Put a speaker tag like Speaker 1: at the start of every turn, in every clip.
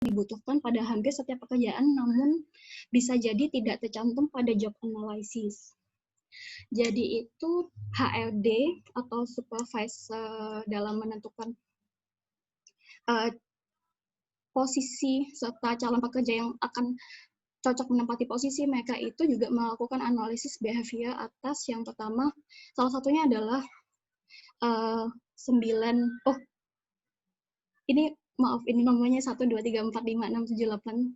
Speaker 1: dibutuhkan pada hampir setiap pekerjaan, namun bisa jadi tidak tercantum pada job analysis. Jadi itu HRD atau supervisor dalam menentukan posisi serta calon pekerja yang akan cocok menempati posisi mereka itu juga melakukan analisis behavior atas yang pertama, salah satunya adalah 9, ini maaf, ini nomornya 1, 2, 3, 4, 5, 6, 7, 8,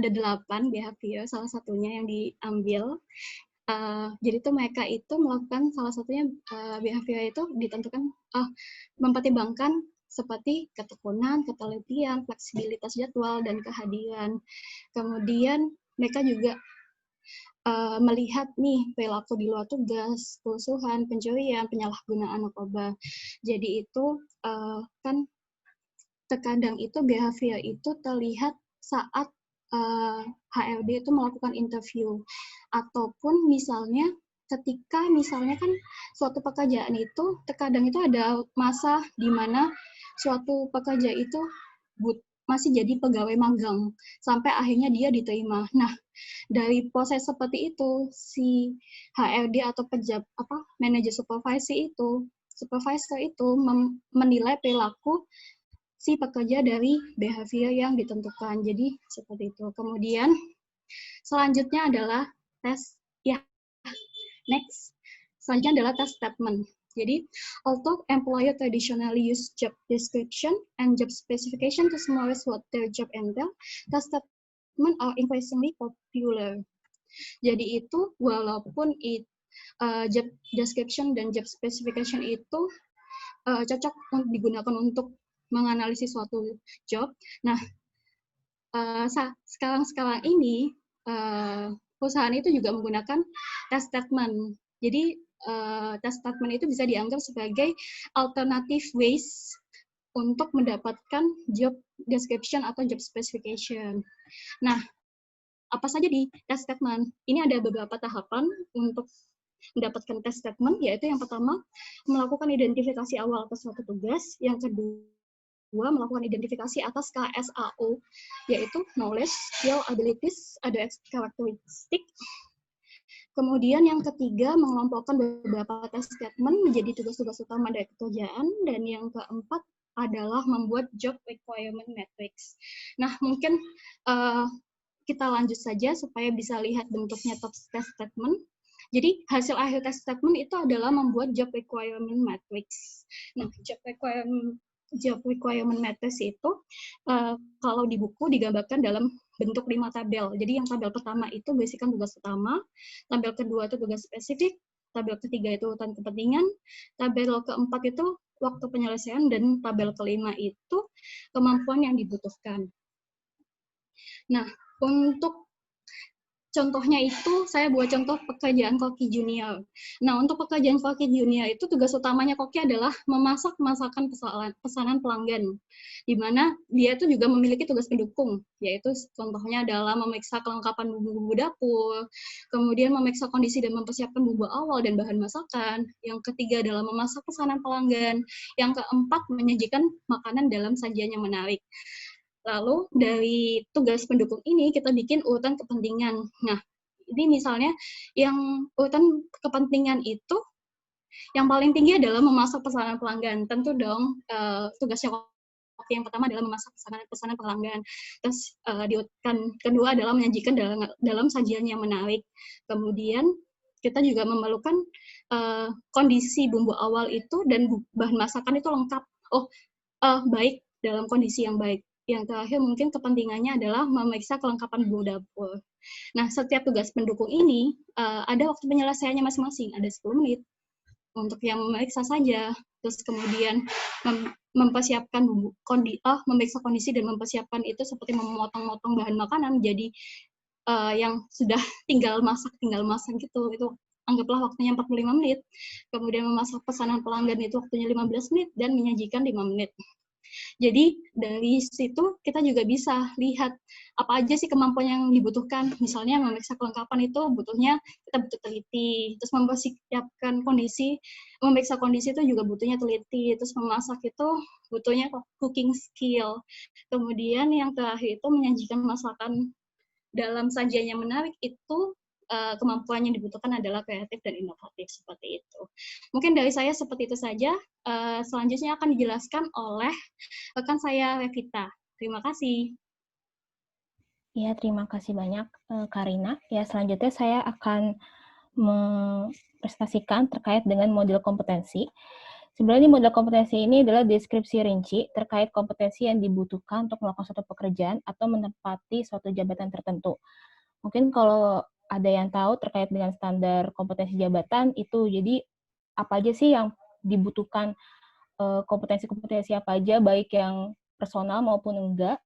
Speaker 1: ada 8 behavior, salah satunya yang diambil. Jadi tuh mereka itu melakukan salah satunya behavior itu ditentukan, mempertimbangkan seperti ketekunan, ketelitian, fleksibilitas jadwal, dan kehadiran. Kemudian mereka juga melihat nih perilaku di luar tugas, kerusuhan, pencurian, penyalahgunaan narkoba. Jadi itu kan terkadang itu behavior itu terlihat saat HRD itu melakukan interview, ataupun misalnya ketika misalnya kan suatu pekerjaan itu terkadang itu ada masa di mana suatu pekerja itu masih jadi pegawai magang sampai akhirnya dia diterima. Nah, dari proses seperti itu si HRD atau manajer supervisor itu menilai perilaku si pekerja dari behavior yang ditentukan. Jadi seperti itu. Kemudian selanjutnya adalah tes, next. Selanjutnya adalah tes statement. Jadi, although employer traditionally use job description and job specification to summarize what their job entail, tes statement are increasingly popular. Jadi itu walaupun job description dan job specification itu cocok digunakan untuk menganalisis suatu job. Nah, sekarang ini perusahaan itu juga menggunakan test statement. Jadi test statement itu bisa dianggap sebagai alternative ways untuk mendapatkan job description atau job specification. Nah, apa saja di test statement? Ini ada beberapa tahapan untuk mendapatkan test statement, yaitu yang pertama, melakukan identifikasi awal atas suatu tugas, yang kedua, melakukan identifikasi atas KSAO, yaitu knowledge, skill, abilities, ada characteristic. Kemudian yang ketiga, mengelompokkan beberapa test statement menjadi tugas-tugas utama dari pekerjaan, dan yang keempat adalah membuat job requirement matrix. Nah, mungkin kita lanjut saja supaya bisa lihat bentuknya test statement. Jadi hasil akhir test statement itu adalah membuat job requirement matrix. Nah, job requirement matrix itu kalau di buku digambarkan dalam bentuk 5 tabel. Jadi yang tabel pertama itu berisikan tugas utama, tabel kedua itu tugas spesifik, tabel ketiga itu urutan kepentingan, tabel keempat itu waktu penyelesaian, dan tabel kelima itu kemampuan yang dibutuhkan. Nah, untuk contohnya itu, saya buat contoh pekerjaan koki junior. Nah, untuk pekerjaan koki junior itu tugas utamanya koki adalah memasak masakan pesanan pelanggan, di mana dia itu juga memiliki tugas pendukung, yaitu contohnya adalah memeriksa kelengkapan bumbu-bumbu dapur, kemudian memeriksa kondisi dan mempersiapkan bumbu awal dan bahan masakan, yang ketiga adalah memasak pesanan pelanggan, yang keempat menyajikan makanan dalam sajian yang menarik. Lalu dari tugas pendukung ini kita bikin urutan kepentingan. Nah, ini misalnya yang urutan kepentingan itu yang paling tinggi adalah memasak pesanan pelanggan. Tentu dong tugasnya yang pertama adalah memasak pesanan pelanggan. Terus di urutan kedua adalah menyajikan dalam sajian yang menarik. Kemudian kita juga memerlukan kondisi bumbu awal itu dan bahan masakan itu lengkap. Baik, dalam kondisi yang baik. Yang terakhir mungkin kepentingannya adalah memeriksa kelengkapan bumbu dapur. Nah, setiap tugas pendukung ini ada waktu penyelesaiannya masing-masing, ada 10 menit untuk yang memeriksa saja, terus kemudian mempersiapkan memeriksa kondisi dan mempersiapkan itu seperti memotong-motong bahan makanan menjadi yang sudah tinggal masak gitu, itu anggaplah waktunya 45 menit. Kemudian memasak pesanan pelanggan itu waktunya 15 menit dan menyajikan 5 menit. Jadi dari situ kita juga bisa lihat apa aja sih kemampuan yang dibutuhkan. Misalnya memeriksa kelengkapan itu butuhnya kita butuh teliti, terus mempersiapkan kondisi, memeriksa kondisi itu juga butuhnya teliti, terus memasak itu butuhnya cooking skill. Kemudian yang terakhir itu menyajikan masakan dalam sajian yang menarik itu kemampuan yang dibutuhkan adalah kreatif dan inovatif seperti itu. Mungkin dari saya seperti itu saja. Selanjutnya akan dijelaskan oleh rekan saya Revita. Terima kasih.
Speaker 2: Ya, terima kasih banyak Karina. Ya, selanjutnya saya akan mempresentasikan terkait dengan model kompetensi. Sebenarnya model kompetensi ini adalah deskripsi rinci terkait kompetensi yang dibutuhkan untuk melakukan suatu pekerjaan atau menempati suatu jabatan tertentu. Mungkin kalau ada yang tahu terkait dengan standar kompetensi jabatan itu, jadi apa aja sih yang dibutuhkan, kompetensi-kompetensi apa aja, baik yang personal maupun enggak,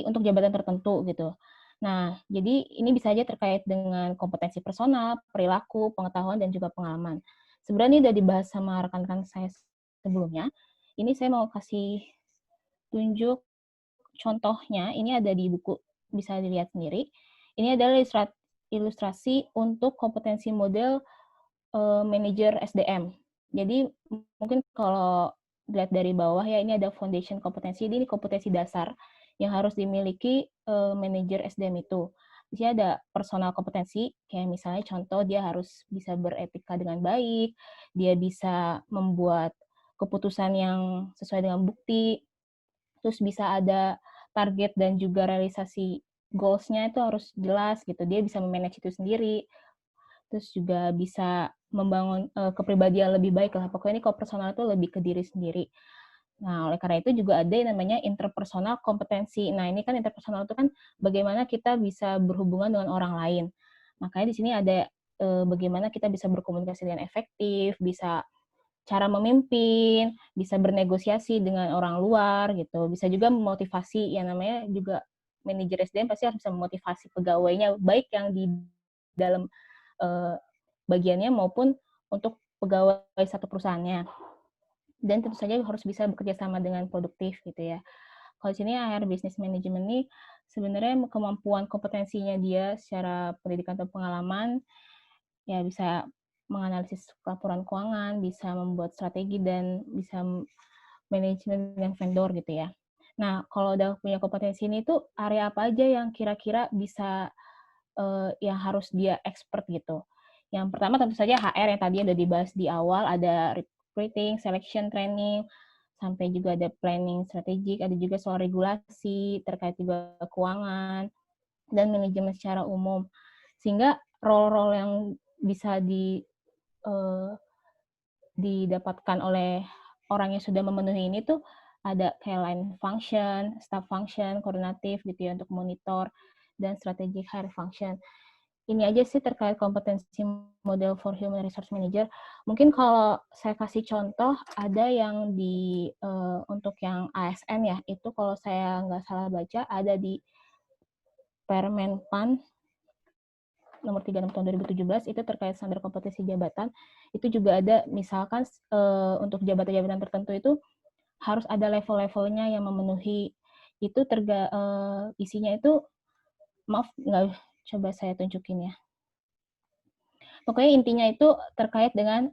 Speaker 2: untuk jabatan tertentu gitu. Nah, jadi ini bisa aja terkait dengan kompetensi personal, perilaku, pengetahuan, dan juga pengalaman. Sebenarnya ini udah dibahas sama rekan-rekan saya sebelumnya. Ini saya mau kasih tunjuk contohnya, ini ada di buku, bisa dilihat sendiri. Ini adalah ilustrasi untuk kompetensi model manajer SDM. Jadi mungkin kalau dilihat dari bawah ya, ini ada foundation kompetensi, ini kompetensi dasar yang harus dimiliki manajer SDM itu. Di sini ada personal kompetensi, kayak misalnya contoh dia harus bisa beretika dengan baik, dia bisa membuat keputusan yang sesuai dengan bukti, terus bisa ada target dan juga realisasi goals-nya itu harus jelas gitu, dia bisa memanage itu sendiri, terus juga bisa membangun kepribadian lebih baik lah. Pokoknya ini kalau personal itu lebih ke diri sendiri. Nah, oleh karena itu juga ada yang namanya interpersonal kompetensi. Nah, ini kan interpersonal itu kan bagaimana kita bisa berhubungan dengan orang lain. Makanya di sini ada bagaimana kita bisa berkomunikasi dengan efektif, bisa cara memimpin, bisa bernegosiasi dengan orang luar gitu, bisa juga memotivasi, yang namanya juga manajer SDM pasti harus bisa memotivasi pegawainya, baik yang di dalam bagiannya maupun untuk pegawai satu perusahaannya. Dan tentu saja harus bisa bekerja sama dengan produktif gitu ya. Kalau di sini HR Business Management ini sebenarnya kemampuan kompetensinya dia secara pendidikan atau pengalaman ya bisa menganalisis laporan keuangan, bisa membuat strategi dan bisa manajemen dengan vendor gitu ya. Nah, kalau udah punya kompetensi ini tuh area apa aja yang kira-kira bisa yang harus dia expert gitu. Yang pertama tentu saja HR yang tadi udah dibahas di awal, ada recruiting, selection, training, sampai juga ada planning strategik, ada juga soal regulasi, terkait juga keuangan, dan manajemen secara umum. Sehingga role-role yang bisa didapatkan oleh orang yang sudah memenuhi ini tuh ada kayak line function, staff function, koordinatif gitu ya untuk monitor, dan strategic hire function. Ini aja sih terkait kompetensi model for human resource manager. Mungkin kalau saya kasih contoh, ada yang untuk yang ASN ya, itu kalau saya nggak salah baca, ada di Permenpan nomor 36 tahun 2017 itu terkait standar kompetensi jabatan. Itu juga ada misalkan untuk jabatan-jabatan tertentu itu harus ada level-levelnya yang memenuhi itu isinya itu, maaf nggak, coba saya tunjukin ya. Pokoknya intinya itu terkait dengan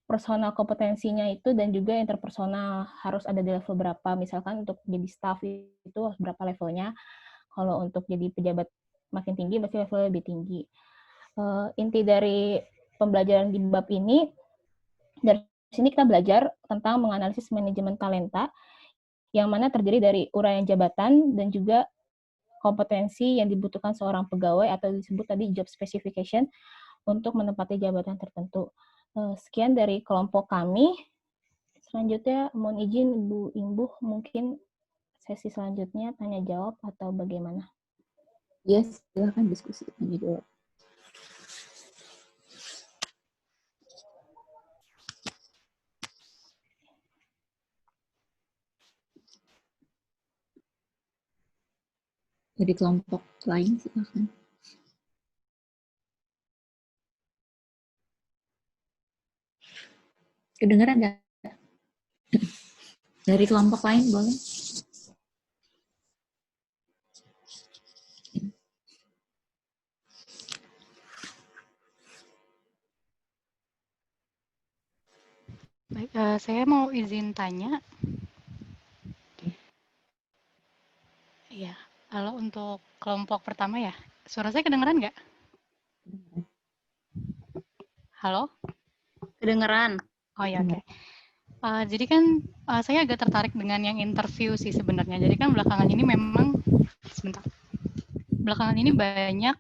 Speaker 2: personal kompetensinya itu dan juga interpersonal harus ada di level berapa. Misalkan untuk jadi staff itu berapa levelnya. Kalau untuk jadi pejabat makin tinggi pasti levelnya lebih tinggi. Inti dari pembelajaran di bab ini, dari sini kita belajar tentang menganalisis manajemen talenta yang mana terdiri dari uraian jabatan dan juga kompetensi yang dibutuhkan seorang pegawai atau disebut tadi job specification untuk menempati jabatan tertentu. Sekian dari kelompok kami. Selanjutnya mohon izin Ibu Imbuh, mungkin sesi selanjutnya tanya jawab atau bagaimana?
Speaker 3: Yes, silakan diskusi tanya jawab. Dari kelompok lain silakan. Kedengaran nggak? Dari kelompok lain boleh?
Speaker 4: Baik, saya mau izin tanya. Iya, kalau untuk kelompok pertama ya, suara saya kedengeran nggak? Halo?
Speaker 1: Kedengeran.
Speaker 4: Oh ya, oke. Jadi kan saya agak tertarik dengan yang interview sih sebenarnya. Jadi kan belakangan ini memang, sebentar, belakangan ini banyak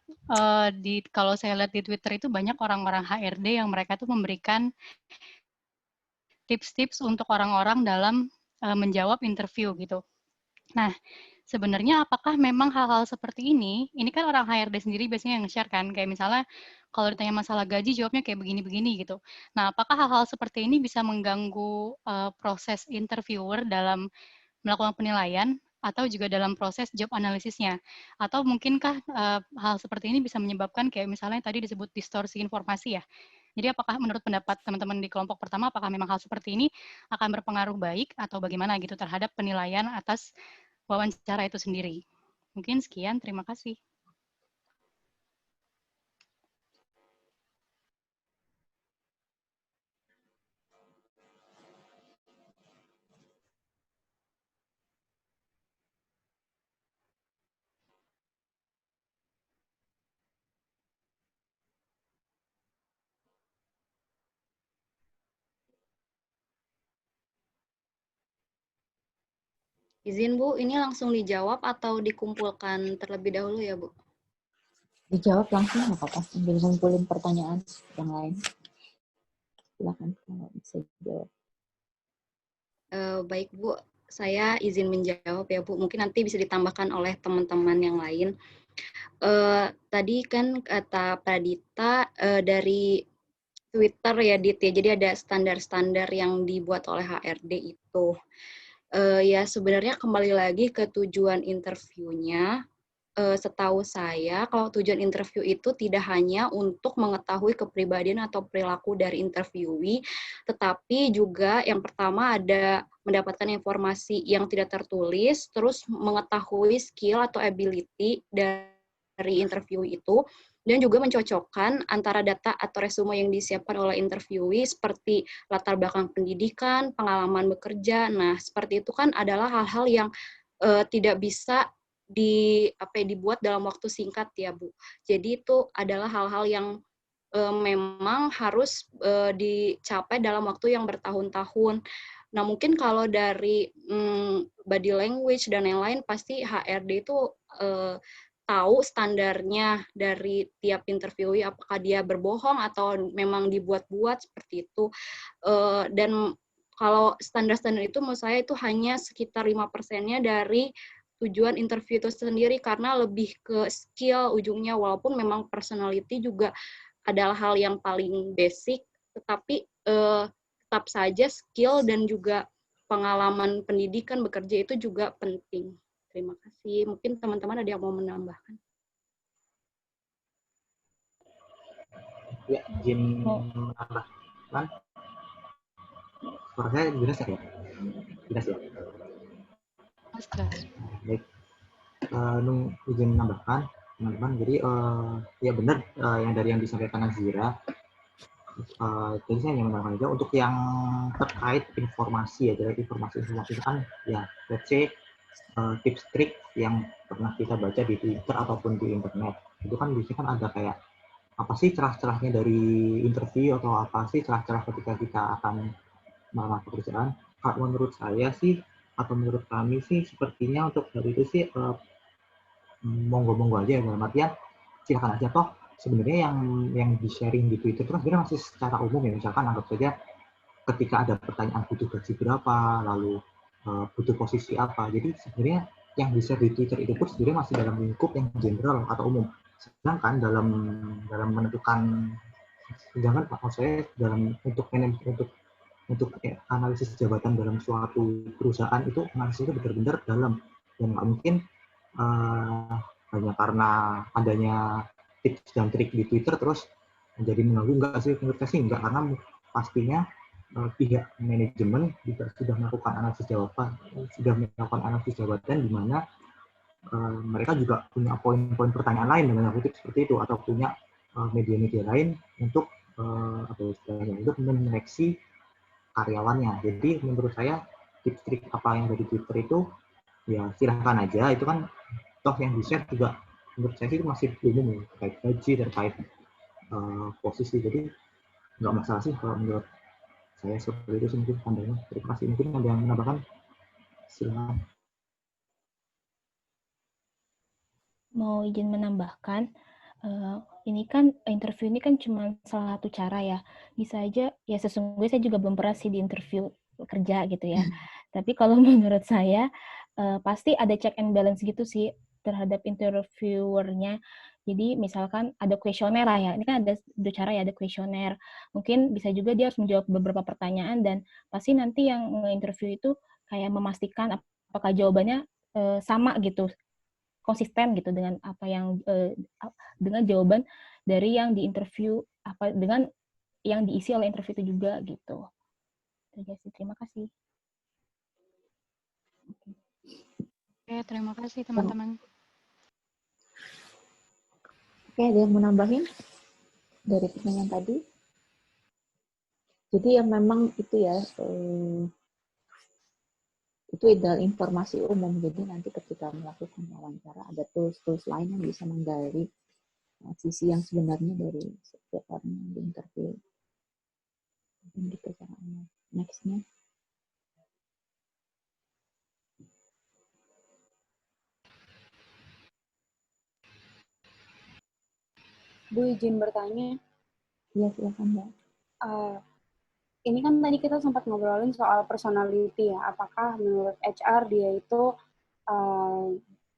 Speaker 4: kalau saya lihat di Twitter itu banyak orang-orang HRD yang mereka tuh memberikan tips-tips untuk orang-orang dalam menjawab interview gitu. Nah, sebenarnya apakah memang hal-hal seperti ini kan orang HRD sendiri biasanya yang nge-share kan, kayak misalnya kalau ditanya masalah gaji jawabnya kayak begini-begini gitu. Nah, apakah hal-hal seperti ini bisa mengganggu proses interviewer dalam melakukan penilaian atau juga dalam proses job analisisnya? Atau mungkinkah hal seperti ini bisa menyebabkan kayak misalnya tadi disebut distorsi informasi ya? Jadi apakah menurut pendapat teman-teman di kelompok pertama, apakah memang hal seperti ini akan berpengaruh baik atau bagaimana gitu terhadap penilaian atas wawancara itu sendiri? Mungkin sekian, terima kasih.
Speaker 1: Izin Bu, ini langsung dijawab atau dikumpulkan terlebih dahulu ya Bu?
Speaker 3: Dijawab langsung nggak apa-apa, sambil ngumpulin pertanyaan yang lain. Silakan kalau bisa dijawab.
Speaker 1: Baik Bu, saya izin menjawab ya Bu. Mungkin nanti bisa ditambahkan oleh teman-teman yang lain. Tadi kan kata Pradita dari Twitter ya Dit ya, jadi ada standar-standar yang dibuat oleh HRD itu. Ya sebenarnya kembali lagi ke tujuan interviewnya. Setahu saya, kalau tujuan interview itu tidak hanya untuk mengetahui kepribadian atau perilaku dari interviewee, tetapi juga yang pertama ada mendapatkan informasi yang tidak tertulis, terus mengetahui skill atau ability dari interviewee itu, dan juga mencocokkan antara data atau resume yang disiapkan oleh interviewee seperti latar belakang pendidikan, pengalaman bekerja. Nah, seperti itu kan adalah hal-hal yang tidak bisa dibuat dalam waktu singkat ya Bu. Jadi itu adalah hal-hal yang memang harus dicapai dalam waktu yang bertahun-tahun. Nah mungkin kalau dari body language dan yang lain pasti HRD itu tahu standarnya dari tiap interviewee, apakah dia berbohong atau memang dibuat-buat seperti itu. Dan kalau standar-standar itu menurut saya itu hanya sekitar 5%-nya dari tujuan interview itu sendiri, karena lebih ke skill ujungnya, walaupun memang personality juga adalah hal yang paling basic, tetapi tetap saja skill dan juga pengalaman pendidikan bekerja itu juga penting. Terima kasih. Mungkin teman-teman ada yang mau menambahkan.
Speaker 5: Ya, izin menambahkan. Suara saya jelas ya? Jelas ya?
Speaker 4: Jelas.
Speaker 5: Baik. Izin menambahkan, teman-teman. Jadi, ya benar yang disampaikan Nazira. Jadi saya hanya menambahkan aja untuk yang terkait informasi ya, dari informasi kan ya, let's say tips trik yang pernah kita baca di Twitter ataupun di internet. Itu kan biasanya kan ada kayak apa sih celah-celahnya dari interview atau apa sih celah-celah ketika kita akan melamar pekerjaan. Kalau menurut saya sih atau menurut kami sih sepertinya untuk hal itu sih monggo-monggo aja, dalam artian silakan aja, toh sebenarnya yang di sharing di Twitter itu kan sebenarnya masih secara umum ya. Misalkan anggap saja ketika ada pertanyaan butuh gaji berapa, lalu butuh posisi apa. Jadi sebenarnya yang di-share di Twitter itu pun sebenarnya masih dalam lingkup yang general atau umum. Sedangkan dalam menentukan, sedangkan maksud saya dalam untuk analisis jabatan dalam suatu perusahaan itu analisisnya benar-benar dalam, dan nggak mungkin hanya karena adanya tips dan trik di Twitter terus menjadi mengganggu. Enggak sih, menurut saya sih enggak, karena pastinya pihak manajemen juga sudah melakukan analisis jabatan di mana mereka juga punya poin-poin pertanyaan lain dengan kutip seperti itu, atau punya media-media lain untuk untuk menyeleksi karyawannya. Jadi menurut saya tips-trik apa yang ada di Twitter itu ya silahkan aja, itu kan toh yang di-share juga menurut saya itu masih umum ya, terkait gaji, terkait posisi, jadi nggak masalah sih kalau menurut saya seperti itu sih mungkin pandangannya. Terima kasih. Mungkin ada yang menambahkan? Silakan.
Speaker 2: Mau izin menambahkan, ini kan interview ini kan cuma salah satu cara ya. Bisa aja, ya sesungguhnya saya juga belum pernah sih di interview kerja gitu ya. Tapi kalau menurut saya, pasti ada check and balance gitu sih terhadap interviewernya. Jadi misalkan ada kuesioner lah ya, ini kan ada dua cara ya, ada kuesioner. Mungkin bisa juga dia harus menjawab beberapa pertanyaan, dan pasti nanti yang nge-interview itu kayak memastikan apakah jawabannya sama gitu, konsisten gitu dengan apa yang dengan jawaban dari yang diinterview, apa dengan yang diisi oleh interview itu juga gitu. Terima kasih.
Speaker 4: Oke, terima kasih teman-teman.
Speaker 3: Oke, ada yang mau nambahin dari pertanyaan tadi? Jadi yang memang itu ya, itu adalah informasi umum. Jadi nanti ketika melakukan wawancara ada tools-tools lain yang bisa menggali sisi yang sebenarnya dari setiap orang yang diinterview. Gitu caranya. Next-nya.
Speaker 6: Bu, izin bertanya.
Speaker 3: Iya, silakan Mbak.
Speaker 6: Ini kan tadi kita sempat ngobrolin soal personality ya. Apakah menurut HR dia itu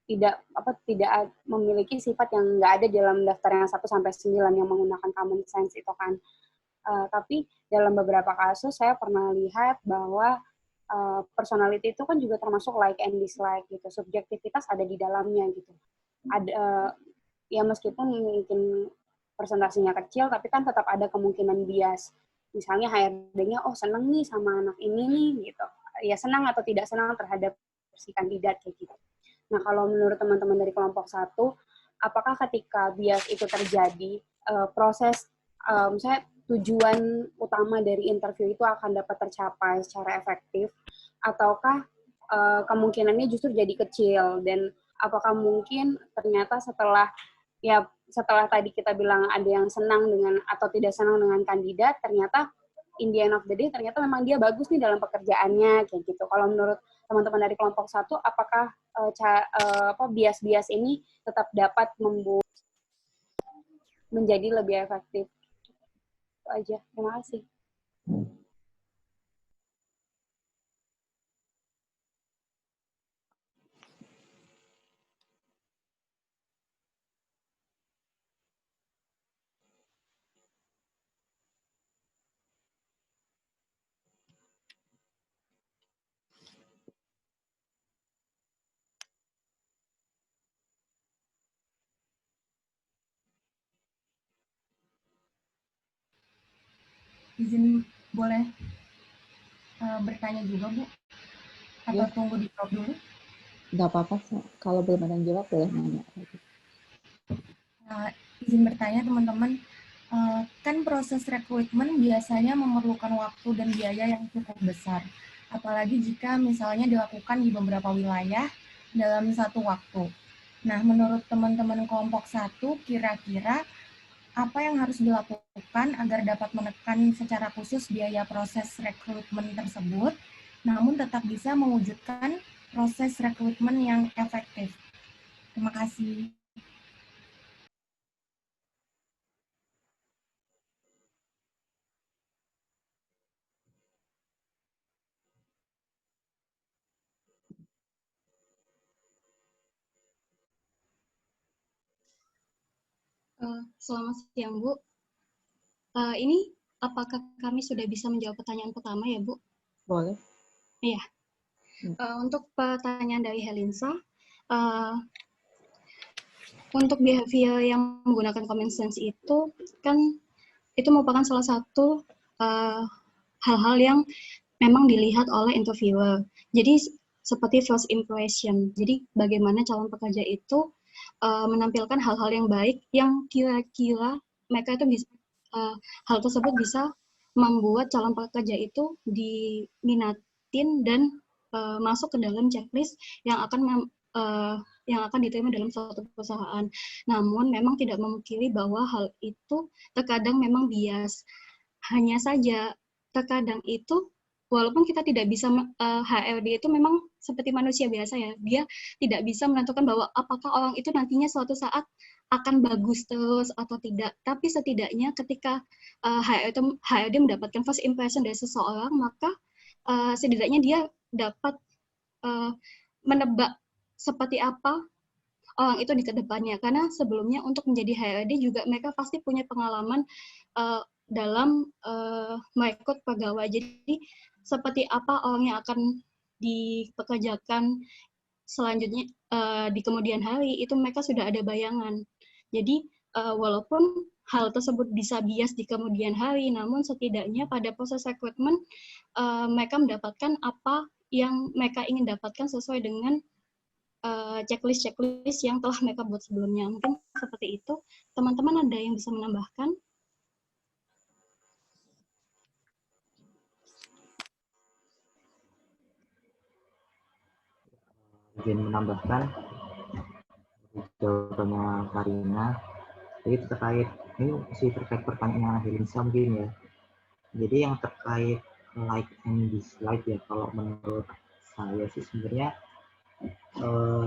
Speaker 6: tidak memiliki sifat yang nggak ada dalam daftar yang 1 sampai 9 yang menggunakan common sense itu kan. Tapi dalam beberapa kasus saya pernah lihat bahwa personality itu kan juga termasuk like and dislike gitu. Subjektivitas ada di dalamnya gitu. Ada ya meskipun mungkin presentasinya kecil, tapi kan tetap ada kemungkinan bias. Misalnya HRD-nya, oh seneng nih sama anak ini nih, gitu. Ya senang atau tidak senang terhadap si kandidat, kayak gitu. Nah, kalau menurut teman-teman dari kelompok 1, apakah ketika bias itu terjadi, proses, misalnya tujuan utama dari interview itu akan dapat tercapai secara efektif, ataukah kemungkinannya justru jadi kecil, dan apakah mungkin ternyata setelah tadi kita bilang ada yang senang dengan atau tidak senang dengan kandidat, ternyata in the end of the day ternyata memang dia bagus nih dalam pekerjaannya kayak gitu. Kalau menurut teman-teman dari kelompok 1, apakah bias-bias ini tetap dapat membuat menjadi lebih efektif? Itu aja. Terima kasih.
Speaker 7: Izin boleh bertanya juga, Bu? Atau
Speaker 3: Ya.
Speaker 7: tunggu dijawab dulu?
Speaker 3: Nggak apa-apa, kalau belum ada yang jawab boleh nanya.
Speaker 7: Izin bertanya teman-teman, kan proses rekrutmen biasanya memerlukan waktu dan biaya yang cukup besar. Apalagi jika misalnya dilakukan di beberapa wilayah dalam satu waktu. Nah, menurut teman-teman kelompok 1, kira-kira apa yang harus dilakukan agar dapat menekan secara khusus biaya proses rekrutmen tersebut, namun tetap bisa mewujudkan proses rekrutmen yang efektif? Terima kasih.
Speaker 1: Selamat siang, Bu. Ini apakah kami sudah bisa menjawab pertanyaan pertama ya, Bu?
Speaker 3: Boleh.
Speaker 1: Iya. Untuk pertanyaan dari Helinsa, untuk behavior yang menggunakan common sense itu kan itu merupakan salah satu hal-hal yang memang dilihat oleh interviewer. Jadi seperti first impression. Jadi bagaimana calon pekerja itu menampilkan hal-hal yang baik yang kira-kira mereka itu bisa hal tersebut bisa membuat calon pekerja itu diminatin dan masuk ke dalam checklist yang akan diterima dalam suatu perusahaan. Namun memang tidak memungkiri bahwa hal itu terkadang memang bias. Hanya saja terkadang itu walaupun kita tidak bisa HRD itu memang seperti manusia biasa ya, dia tidak bisa menentukan bahwa apakah orang itu nantinya suatu saat akan bagus terus atau tidak. Tapi setidaknya ketika HRD mendapatkan first impression dari seseorang, maka setidaknya dia dapat menebak seperti apa orang itu di kedepannya. Karena sebelumnya untuk menjadi HRD juga mereka pasti punya pengalaman dalam merekrut pegawai. Jadi seperti apa orang yang akan dipekerjakan selanjutnya di kemudian hari, itu mereka sudah ada bayangan. Jadi walaupun hal tersebut bisa bias di kemudian hari, namun setidaknya pada proses rekrutmen mereka mendapatkan apa yang mereka ingin dapatkan sesuai dengan checklist yang telah mereka buat sebelumnya. Mungkin seperti itu. Teman-teman ada yang bisa menambahkan?
Speaker 5: Izin menambahkan jawabannya Karina. Jadi terkait ini masih terkait pertanyaan Helinsa mungkin ya. Jadi yang terkait like and dislike ya, kalau menurut saya sih sebenarnya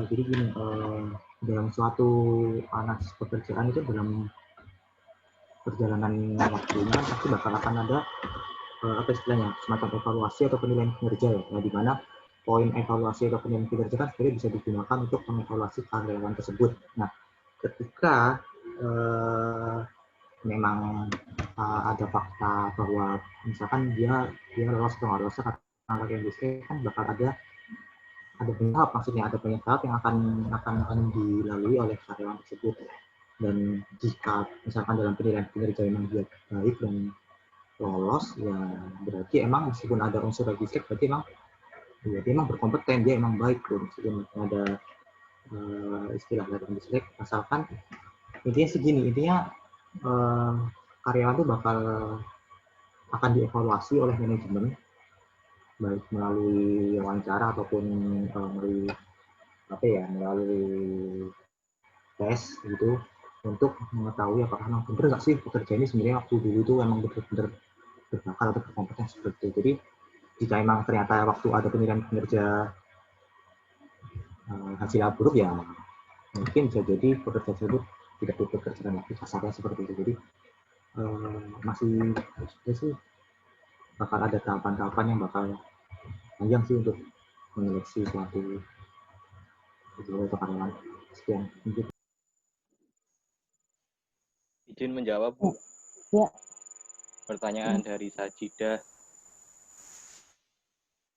Speaker 5: jadi gini, dalam suatu anas pekerjaan itu dalam perjalanan waktunya pasti bakal akan ada apa istilahnya semacam evaluasi atau penilaian kinerja ya, di mana poin evaluasi atau penilaian kinerja kan sebenarnya bisa digunakan untuk mengevaluasi karyawan tersebut. Nah, ketika memang ada fakta bahwa misalkan dia lolos atau nggak lolos karena yang kan bakal ada banyak tahap, maksudnya ada banyak tahap yang akan dilalui oleh karyawan tersebut. Dan jika misalkan dalam penilaian kinerja memang dia baik dan lolos, ya berarti emang meskipun ada unsur registrek, berarti emang ya dia emang berkompeten, dia emang baik tuh, meskipun ada istilah dari registrek, asalkan intinya segini, intinya karyawan tuh bakal akan dievaluasi oleh manajemen baik melalui wawancara ataupun melalui tes gitu, untuk mengetahui apakah memang benar nggak sih pekerja ini sebenarnya waktu dulu itu memang benar-benar berbakal atau berkompeten seperti itu. Jadi jika memang ternyata waktu ada penilaian kinerja hasilnya buruk, ya mungkin bisa jadi pekerja tersebut tidak dipekerjakan lagi, kasarnya seperti itu. Jadi masih sih bakal ada tahapan-tahapan yang bakal panjang sih untuk menyeleksi suatu pegawai atau karyawan. Sekian.
Speaker 8: Izin menjawab, Bu.
Speaker 3: Ya.
Speaker 8: Pertanyaan dari Sajidah.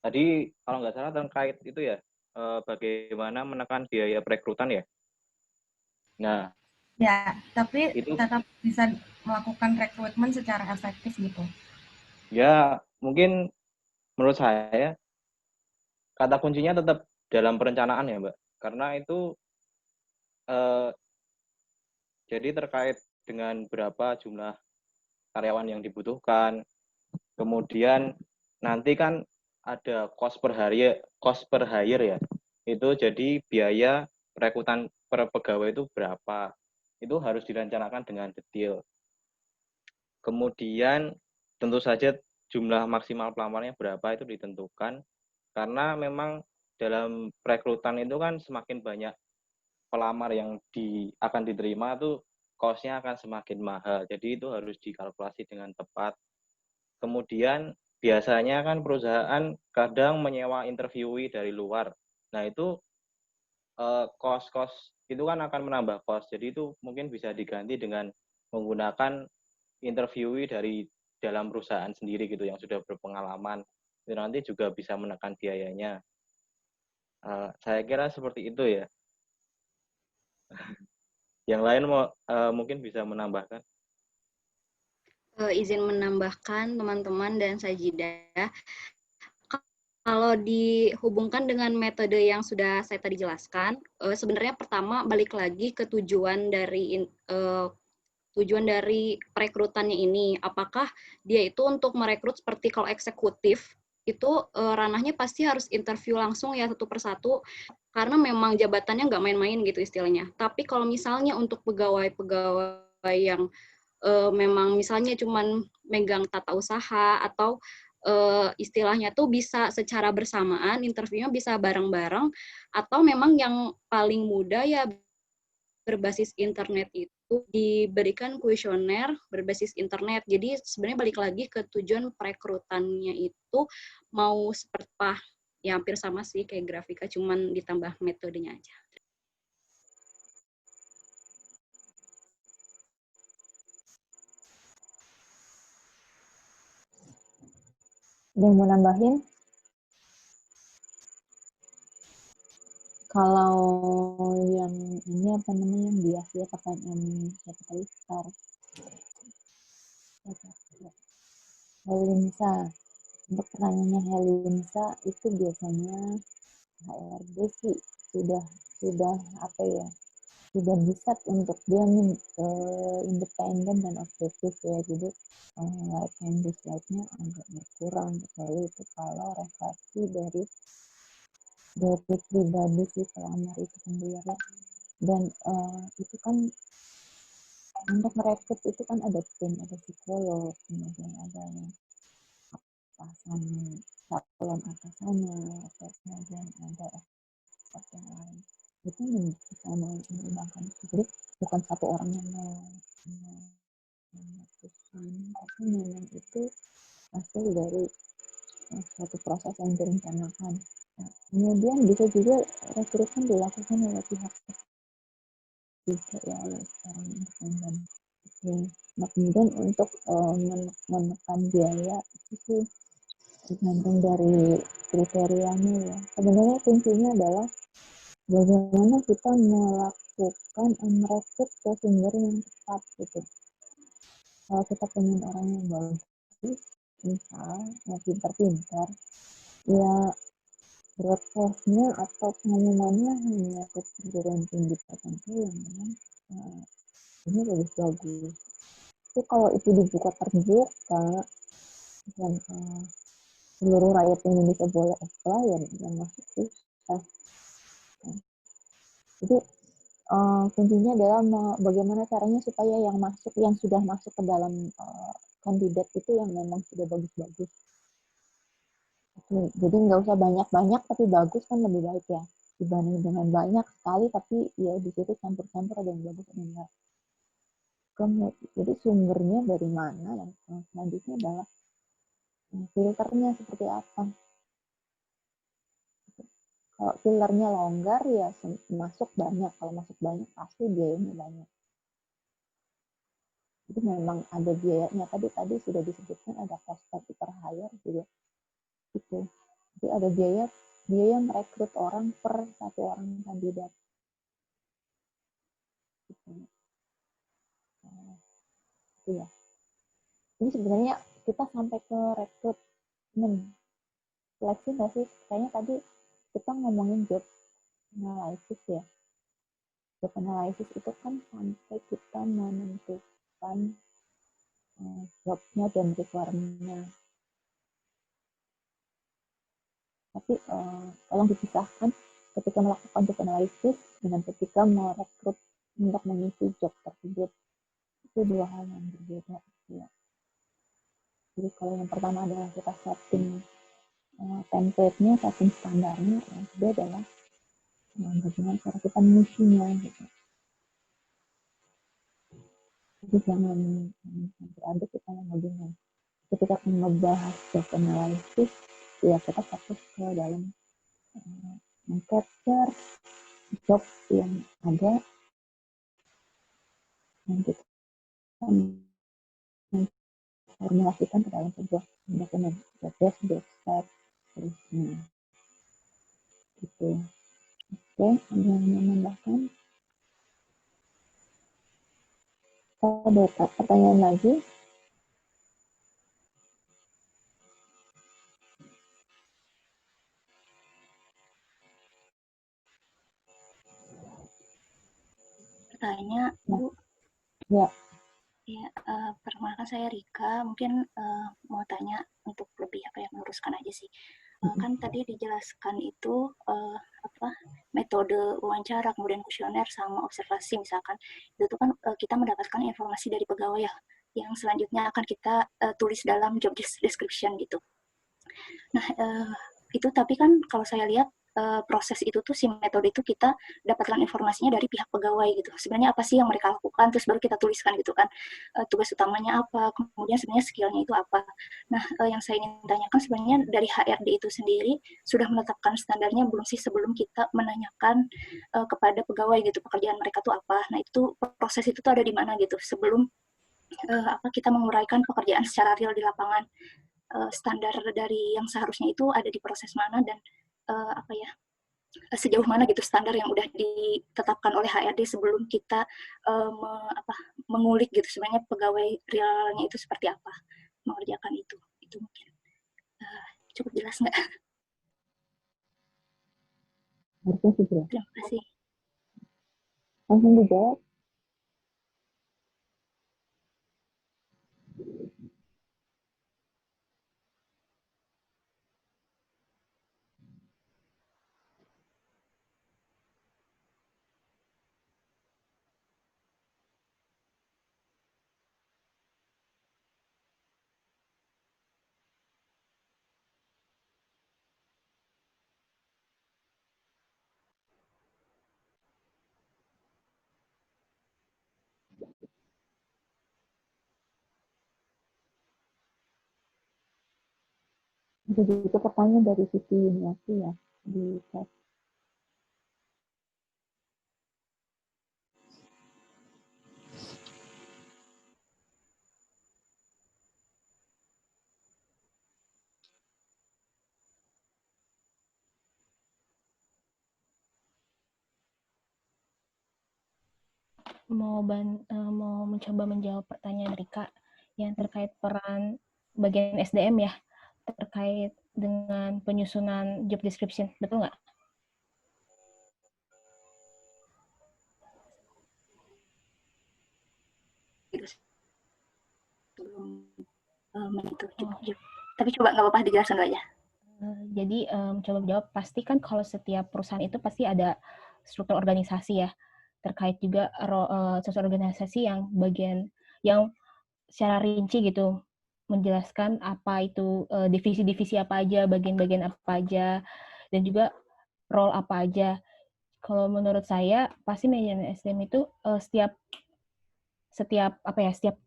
Speaker 8: Tadi kalau nggak salah terkait itu ya, bagaimana menekan biaya perekrutan ya. Nah.
Speaker 7: Ya, tapi
Speaker 8: itu
Speaker 7: tetap bisa melakukan rekrutmen secara efektif gitu.
Speaker 8: Ya, mungkin menurut saya kata kuncinya tetap dalam perencanaan ya, Mbak. Karena itu jadi terkait dengan berapa jumlah karyawan yang dibutuhkan. Kemudian nanti kan ada cost per hire ya. Itu jadi biaya perekrutan per pegawai itu berapa. Itu harus direncanakan dengan detail. Kemudian tentu saja jumlah maksimal pelamarnya berapa itu ditentukan, karena memang dalam perekrutan itu kan semakin banyak pelamar yang akan diterima, tuh cost-nya akan semakin mahal. Jadi itu harus dikalkulasi dengan tepat. Kemudian biasanya kan perusahaan kadang menyewa interviewee dari luar. Nah itu cost itu kan akan menambah cost. Jadi itu mungkin bisa diganti dengan menggunakan interviewee dari dalam perusahaan sendiri gitu yang sudah berpengalaman. Itu nanti juga bisa menekan biayanya. Saya kira seperti itu ya. Yang lain mungkin bisa menambahkan.
Speaker 9: izin menambahkan teman-teman dan Sajidah, kalau dihubungkan dengan metode yang sudah saya tadi jelaskan, sebenarnya pertama balik lagi ke tujuan dari perekrutannya ini. Apakah dia itu untuk merekrut seperti kalau eksekutif, itu ranahnya pasti harus interview langsung ya satu persatu, karena memang jabatannya nggak main-main gitu istilahnya. Tapi kalau misalnya untuk pegawai-pegawai yang memang misalnya cuman megang tata usaha atau istilahnya tuh bisa secara bersamaan, interviewnya bisa bareng-bareng, atau memang yang paling mudah ya berbasis internet itu diberikan kuesioner berbasis internet. Jadi sebenarnya balik lagi ke tujuan perekrutannya itu mau seperti apa, ya hampir sama sih kayak grafika, cuman ditambah metodenya aja.
Speaker 3: Ada yang mau nambahin? Kalau yang ini apa namanya yang biasa ya pertanyaan siapa tadi Star Helinsa. Untuk pertanyaannya Helinsa itu biasanya HRD sih sudah apa ya, sudah bisa untuk dia independen dan objektif ya. Jadi like and dislike-nya agak berkurang, kecuali itu kalau refleksi dari pribadi si pelamar itu sendiri. Dan itu kan untuk merekrut itu kan ada tim, ada psikolog, kemudian ada atasannya, calon atasannya, atau kemudian ada expert yang lain. Itu bisa mengembangkan itu. Jadi bukan satu orang yang memutuskan, tapi memang itu hasil dari suatu proses yang direncanakan. Nah, kemudian bisa juga rekrutmen dilakukan oleh pihak juga ya, oleh orang independen. Nah, kemudian untuk menekan biaya itu sih tergantung dari kriterianya ya. Sebenarnya kuncinya adalah bagaimana kita melakukan merekrut ke sumber yang tepat gitu. Kalau kita pengen orang yang bagus, misal yang pintar-pintar, ya broadcast-nya atau pengumumannya hanya ke perguruan tinggi tertentu yang memang ini bagus-bagus. Itu kalau itu dibuka terbuka dan seluruh rakyat Indonesia boleh apply yang masuk susah. Jadi kuncinya adalah bagaimana caranya supaya yang sudah masuk ke dalam kandidat itu yang memang sudah bagus-bagus. Jadi nggak usah banyak-banyak tapi bagus kan lebih baik ya, dibanding dengan banyak sekali tapi ya di situ campur-campur ada yang bagus ada yang enggak. Jadi sumbernya dari mana, yang selanjutnya adalah filternya seperti apa. Kalau filternya longgar ya masuk banyak, kalau masuk banyak pasti biayanya banyak. Jadi memang ada biayanya, tadi sudah disebutkan ada cost per hire juga itu. Jadi ada biaya merekrut orang per satu orang kandidat. Gitu. Itu ya. Ini sebenarnya kita sampai ke rekrutmen. Seleksi nggak sih? Kayaknya tadi kita ngomongin job analysis ya. Job analysis itu kan sampai kita menentukan jobnya dan requirement-nya. Tapi tolong dipisahkan ketika melakukan job analysis dengan ketika merekrut untuk mengisi job tersebut. Itu dua hal yang berbeda. Ya. Jadi kalau yang pertama adalah kita setting template-nya, setting standarnya, yang kedua adalah bagaimana cara kita mengisinya gitu. Jadi jangan sampai ada kita yang ngebingung. Ketika kita ngebahas job analysis, ya kita fokus ke dalam meng-capture job yang ada yang kita formulasikan ke dalam sebuah dokumen, job spec, terusnya. Gitu. Oke, ada yang mau menambahkan? Ada pertanyaan lagi?
Speaker 10: bertanya, Bu.
Speaker 3: Ya.
Speaker 10: Ya, perkenalkan saya Rika. Mungkin mau tanya untuk lebih meluruskan aja sih. Kan tadi dijelaskan itu metode wawancara, kemudian kuesioner sama observasi misalkan. Itu kan kita mendapatkan informasi dari pegawai ya, yang selanjutnya akan kita tulis dalam job description gitu. Nah, itu tapi kan kalau saya lihat proses itu tuh, si metode itu kita dapatkan informasinya dari pihak pegawai gitu. Sebenarnya apa sih yang mereka lakukan, terus baru kita tuliskan gitu kan. Tugas utamanya apa, kemudian sebenarnya skillnya itu apa. Nah, yang saya ingin tanyakan sebenarnya dari HRD itu sendiri sudah menetapkan standarnya belum sih sebelum kita menanyakan kepada pegawai gitu pekerjaan mereka tuh apa. Nah, itu proses itu tuh ada di mana gitu sebelum kita menguraikan pekerjaan secara real di lapangan. Standar dari yang seharusnya itu ada di proses mana dan sejauh mana gitu standar yang udah ditetapkan oleh HRD sebelum kita mengulik gitu sebenarnya pegawai realnya itu seperti apa mengerjakan itu mungkin cukup jelas nggak?
Speaker 3: Harusnya sih jelas.
Speaker 10: Terima kasih.
Speaker 3: Langsung dijawab. Jadi itu pertanyaan dari Siti Yuniati ya di chat.
Speaker 2: Mau mencoba menjawab pertanyaan Rika yang terkait peran bagian SDM ya, terkait dengan penyusunan job description, betul nggak?
Speaker 10: Tapi coba nggak apa-apa dijelaskan aja.
Speaker 2: Jadi coba menjawab, pasti kan kalau setiap perusahaan itu pasti ada struktur organisasi ya, terkait juga struktur organisasi yang bagian yang secara rinci gitu menjelaskan apa itu divisi-divisi apa aja, bagian-bagian apa aja, dan juga role apa aja. Kalau menurut saya pasti manajemen SDM itu setiap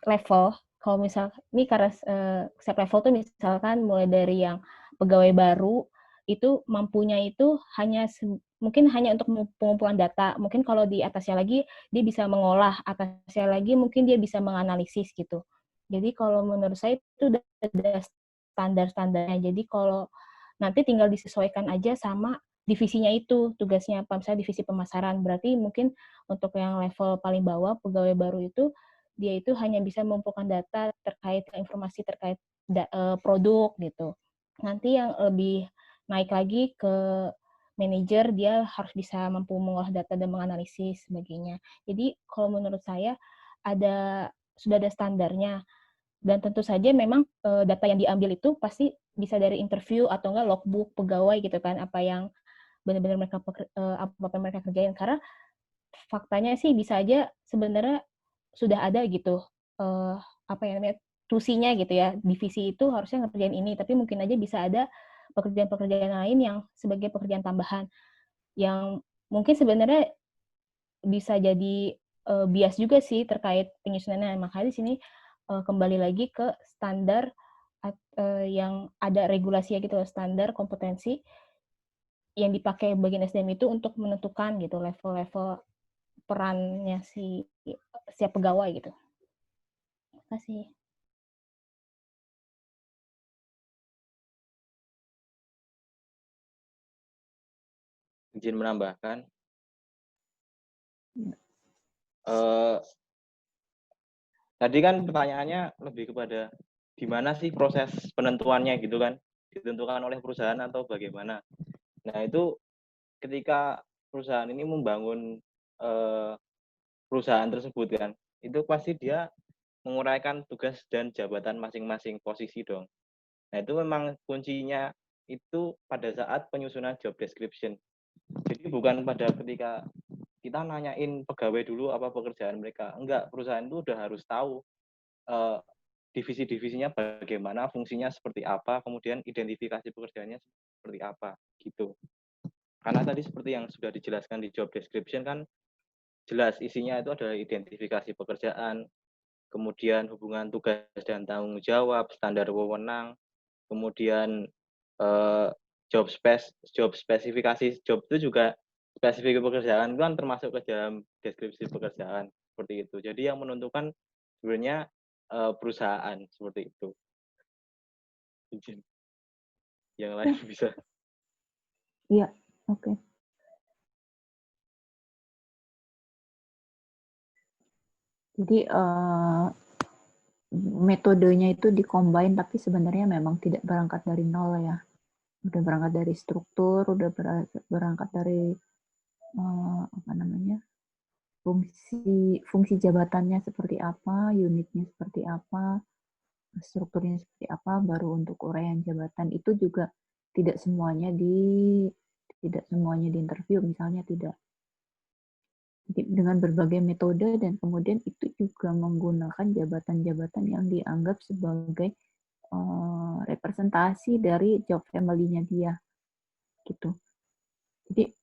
Speaker 2: level, kalau misal ini karena setiap level tuh misalkan mulai dari yang pegawai baru itu mampunya itu mungkin hanya untuk pengumpulan data. Mungkin kalau di atasnya lagi dia bisa mengolah, atasnya lagi mungkin dia bisa menganalisis gitu. Jadi kalau menurut saya itu ada standar-standarnya. Jadi kalau nanti tinggal disesuaikan aja sama divisinya itu, tugasnya apa. Misalnya divisi pemasaran, berarti mungkin untuk yang level paling bawah, pegawai baru itu, dia itu hanya bisa mengumpulkan data terkait informasi terkait produk gitu. Nanti yang lebih naik lagi ke manajer, dia harus bisa mampu mengolah data dan menganalisis sebagainya. Jadi kalau menurut saya sudah ada standarnya, dan tentu saja memang data yang diambil itu pasti bisa dari interview atau enggak logbook pegawai gitu kan, apa yang benar-benar apa mereka kerjain. Karena faktanya sih bisa aja sebenarnya sudah ada gitu tusinya gitu ya, divisi itu harusnya ngerjain ini, tapi mungkin aja bisa ada pekerjaan-pekerjaan lain yang sebagai pekerjaan tambahan yang mungkin sebenarnya bisa jadi bias juga sih terkait penyusunannya. Makanya di sini kembali lagi ke standar yang ada regulasinya gitu, standar kompetensi yang dipakai bagian SDM itu untuk menentukan gitu level-level perannya siap pegawai gitu. Terima kasih.
Speaker 8: Izin menambahkan. Tadi kan pertanyaannya lebih kepada di mana sih proses penentuannya gitu kan, ditentukan oleh perusahaan atau bagaimana. Nah itu ketika perusahaan ini membangun perusahaan tersebut kan, itu pasti dia menguraikan tugas dan jabatan masing-masing posisi dong. Nah, itu memang kuncinya itu pada saat penyusunan job description. Jadi bukan pada ketika kita nanyain pegawai dulu apa pekerjaan mereka. Enggak, perusahaan itu udah harus tahu divisi-divisinya bagaimana, fungsinya seperti apa, kemudian identifikasi pekerjaannya seperti apa, gitu. Karena tadi seperti yang sudah dijelaskan di job description kan, jelas isinya itu adalah identifikasi pekerjaan, kemudian hubungan tugas dan tanggung jawab, standar wewenang, kemudian job spesifikasi job itu juga spesifik pekerjaan kan termasuk ke dalam deskripsi pekerjaan seperti itu. Jadi yang menentukan sebenarnya perusahaan seperti itu. Yang lain bisa.
Speaker 3: Iya, oke. Jadi metodenya itu dikombin, tapi sebenarnya memang tidak berangkat dari nol ya. Udah berangkat dari struktur, udah berangkat dari apa namanya, fungsi jabatannya seperti apa, unitnya seperti apa, strukturnya seperti apa, baru untuk uraian jabatan itu juga tidak semuanya di interview misalnya, tidak. Dengan berbagai metode, dan kemudian itu juga menggunakan jabatan-jabatan yang dianggap sebagai representasi dari job family-nya dia gitu. Jadi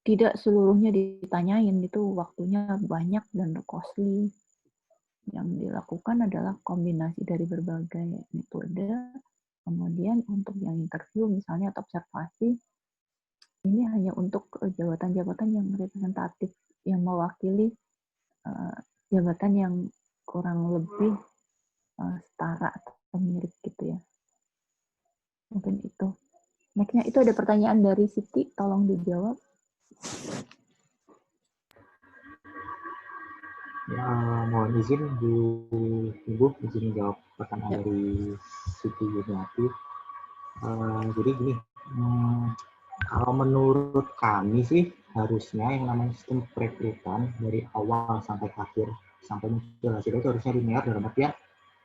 Speaker 3: tidak seluruhnya ditanyain, itu waktunya banyak dan costly. Yang dilakukan adalah kombinasi dari berbagai metode. Kemudian untuk yang interview misalnya atau observasi, ini hanya untuk jabatan-jabatan yang representatif, yang mewakili jabatan yang kurang lebih setara atau mirip gitu ya. Mungkin itu. Next-nya itu ada pertanyaan dari Siti, tolong dijawab.
Speaker 5: Ya, mohon izin Bu Ibu, izin jawab pertanyaan dari Siti Yuniati. Jadi gini, kalau menurut kami sih harusnya yang namanya sistem perekrutan dari awal sampai akhir sampai muncul hasilnya itu harusnya linear, dalam artian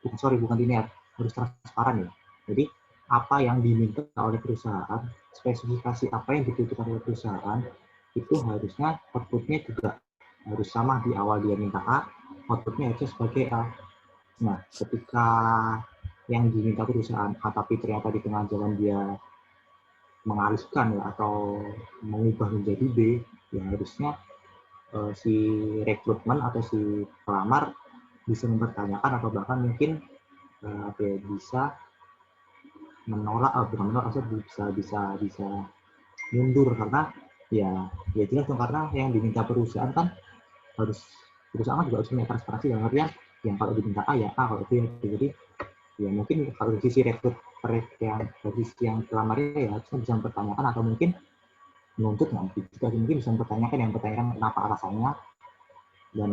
Speaker 5: bukan linear, harus transparan ya. Jadi apa yang diminta oleh perusahaan, spesifikasi apa yang dibutuhkan oleh perusahaan, itu harusnya outputnya juga harus sama. Di awal dia minta A, outputnya harusnya sebagai A. Nah, ketika yang diminta perusahaan A tapi ternyata di tengah jalan dia mengalihkan ya, atau mengubah menjadi B, ya harusnya si rekrutmen atau si pelamar bisa mempertanyakan atau bahkan mungkin bisa menolak, bisa mundur, karena ya jelas dong, karena yang diminta perusahaan kan perusahaan juga harus punya transparansi, dalam artian yang kalau diminta A ya A, kalau itu ya. Jadi ya mungkin kalau dari sisi yang pelamarnya ya harusnya bisa mempertanyakan, atau mungkin menuntut juga mungkin bisa mempertanyakan kenapa alasannya, dan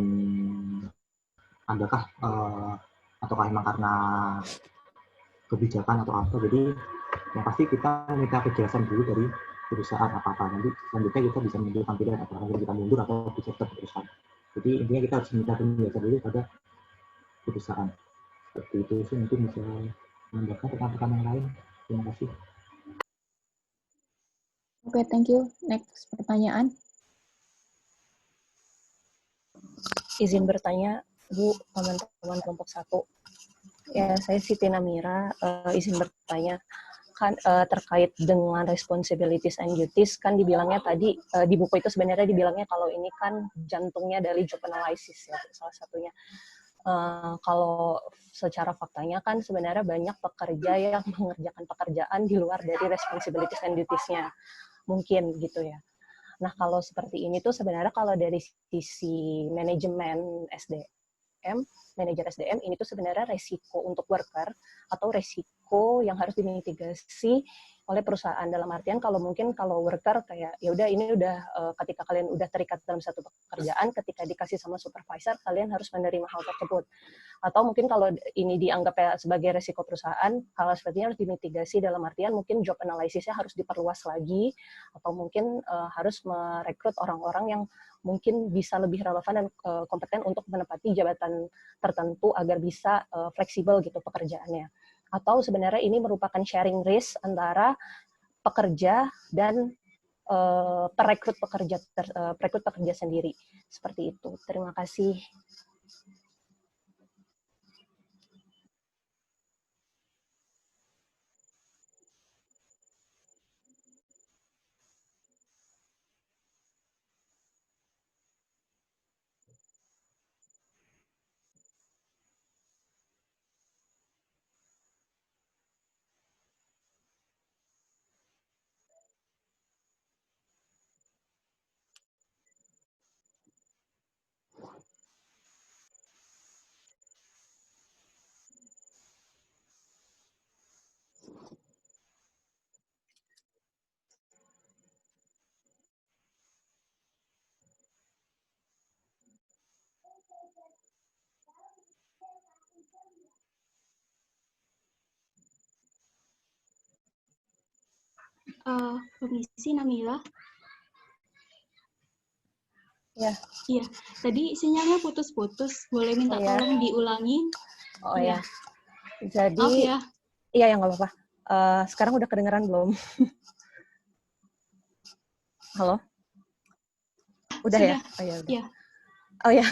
Speaker 5: adakah ataukah memang karena kebijakan atau apa. Jadi yang pasti kita minta kejelasan dulu dari perusahaan apa-apa, nanti selanjutnya kita bisa menentukan pilihan apakah kita mundur atau bisa tetap teruskan. Jadi intinya kita harus minta penjelasan dulu pada perusahaan. Seperti itu sih, mungkin bisa menambahkan rekan-rekan yang lain. Terima kasih.
Speaker 2: Oke, thank you. Next pertanyaan. Izin bertanya, Bu, teman-teman kelompok 1. Ya, saya Siti Namira, izin bertanya. Kan terkait dengan responsibilities and duties, kan dibilangnya tadi, di buku itu sebenarnya dibilangnya kalau ini kan jantungnya dari job analysis, ya, salah satunya. Kalau secara faktanya kan sebenarnya banyak pekerja yang mengerjakan pekerjaan di luar dari responsibilities and duties-nya. Mungkin gitu ya. Nah, kalau seperti ini tuh sebenarnya kalau dari sisi manajemen SDM, manajer SDM, ini tuh sebenarnya resiko untuk worker atau resiko yang harus dimitigasi
Speaker 11: oleh perusahaan. Dalam artian kalau mungkin kalau worker kayak ya udah ini udah ketika kalian udah terikat dalam satu pekerjaan, ketika dikasih sama supervisor kalian harus menerima hal tersebut. Atau mungkin kalau ini dianggap ya sebagai resiko perusahaan, hal seperti ini harus dimitigasi dalam artian mungkin job analysis-nya harus diperluas lagi, atau mungkin harus merekrut orang-orang yang mungkin bisa lebih relevan dan kompeten untuk menempati jabatan tertentu agar bisa fleksibel gitu pekerjaannya. Atau sebenarnya ini merupakan sharing risk antara pekerja dan perekrut pekerja sendiri. Seperti itu. Terima kasih.
Speaker 1: Permisi Namila.
Speaker 11: Ya.
Speaker 1: Iya, tadi sinyalnya putus-putus. Boleh minta tolong diulangi?
Speaker 11: Oh ya. Jadi,
Speaker 1: maaf ya.
Speaker 11: Iya ya nggak apa-apa. Sekarang udah kedengeran belum? Halo? Udah
Speaker 1: Sudah.
Speaker 11: Ya? Oh ya. Udah.
Speaker 1: Ya.
Speaker 11: Oh ya.